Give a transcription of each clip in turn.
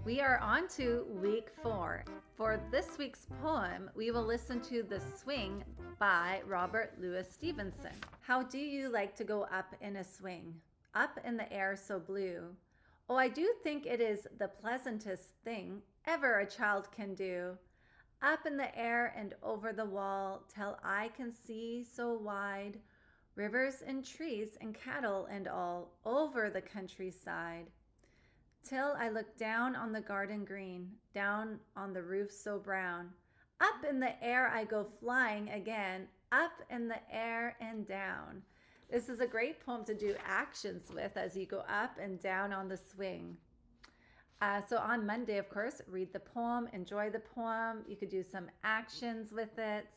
We are on to week 4. For this week's poem, we will listen to The Swing by Robert Louis Stevenson. How do you like to go up in a swing? Up in the air so blue. Oh, I do think it is the pleasantest thing ever a child can do. Up in the air and over the wall, till I can see so wide, rivers and trees and cattle and all over the countryside. Till I look down on the garden green, down on the roof so brown. Up in the air I go flying again, up in the air and down. This is a great poem to do actions with as you go up and down on the swing. So on Monday, of course, read the poem, enjoy the poem. You could do some actions with it.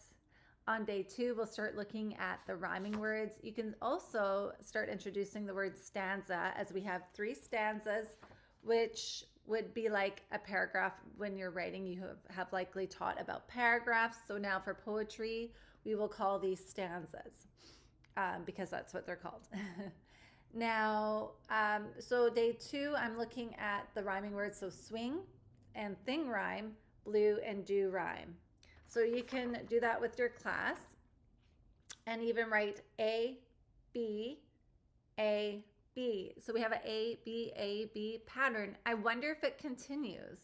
On day 2, we'll start looking at the rhyming words. You can also start introducing the word stanza, as we have 3 stanzas, which would be like a paragraph. When you're writing, you have likely taught about paragraphs. So now for poetry, we will call these stanzas because that's what they're called. Now, so day 2, I'm looking at the rhyming words. So swing and thing rhyme, blue and do rhyme. So you can do that with your class and even write A, B, A, B. So we have an A, B pattern. I wonder if it continues.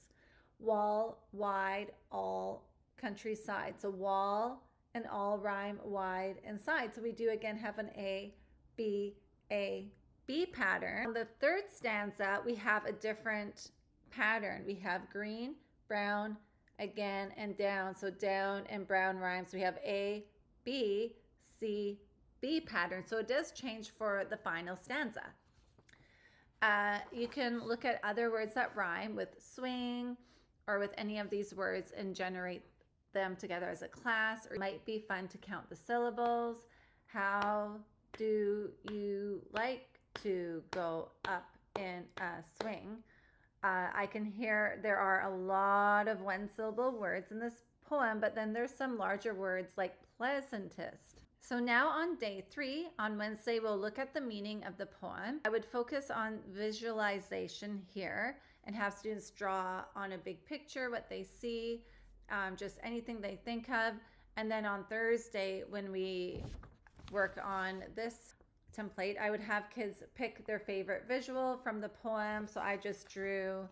Wall, wide, all, countryside. So wall and all rhyme, wide and side. So we do again have an A, B pattern. On the 3rd stanza, we have a different pattern. We have green, brown, again, and down. So down and brown rhymes. We have A, B, C, B pattern. So it does change for the final stanza. You can look at other words that rhyme with swing or with any of these words and generate them together as a class. Or it might be fun to count the syllables. How do you like to go up in a swing? I can hear there are a lot of 1-syllable words in this poem, but then there's some larger words like pleasantest. So now on day 3, on Wednesday, we'll look at the meaning of the poem. I would focus on visualization here and have students draw on a big picture what they see, just anything they think of. And then on Thursday, when we work on this template, I would have kids pick their favorite visual from the poem. So I just drew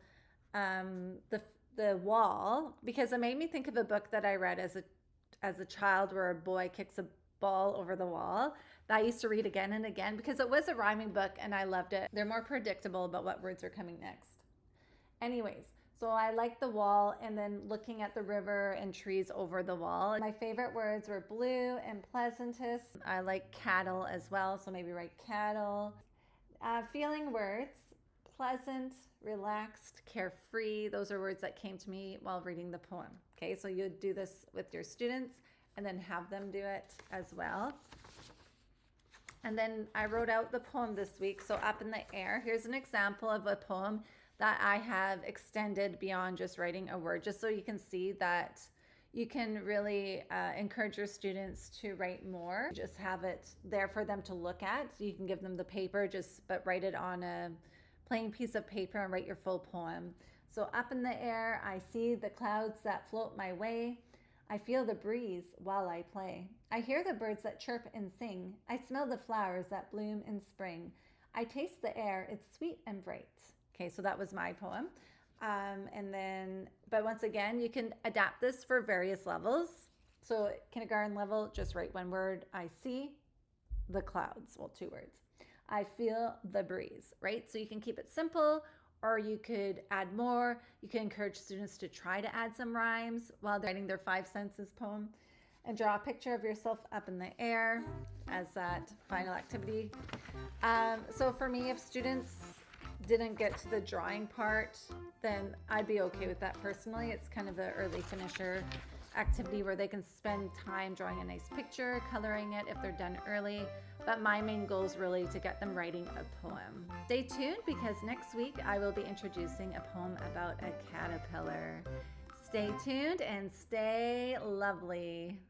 the wall because it made me think of a book that I read as a child where a boy kicks a ball over the wall that I used to read again and again because it was a rhyming book and I loved it. They're more predictable about what words are coming next. Anyways, so I like the wall and then looking at the river and trees over the wall. My favorite words were blue and pleasantest. I like cattle as well, so maybe write cattle. Feeling words, pleasant, relaxed, carefree. Those are words that came to me while reading the poem. Okay, so you do this with your students and then have them do it as well. And then I wrote out the poem this week, so up in the air. Here's an example of a poem that I have extended beyond just writing a word, just so you can see that you can really encourage your students to write more. Just have it there for them to look at. So you can give them the paper, but write it on a plain piece of paper and write your full poem. So up in the air, I see the clouds that float my way. I feel the breeze while I play. I hear the birds that chirp and sing. I smell the flowers that bloom in spring. I taste the air, it's sweet and bright. Okay, so that was my poem. But once again, you can adapt this for various levels. So kindergarten level, just write one word. I see the clouds, well, 2 words. I feel the breeze, right? So you can keep it simple, or you could add more. You can encourage students to try to add some rhymes while they're writing their 5 sentences poem and draw a picture of yourself up in the air as that final activity. So for me, if students didn't get to the drawing part, then I'd be okay with that personally. It's kind of an early finisher activity where they can spend time drawing a nice picture, coloring it if they're done early. But my main goal is really to get them writing a poem. Stay tuned because next week I will be introducing a poem about a caterpillar. Stay tuned and stay lovely.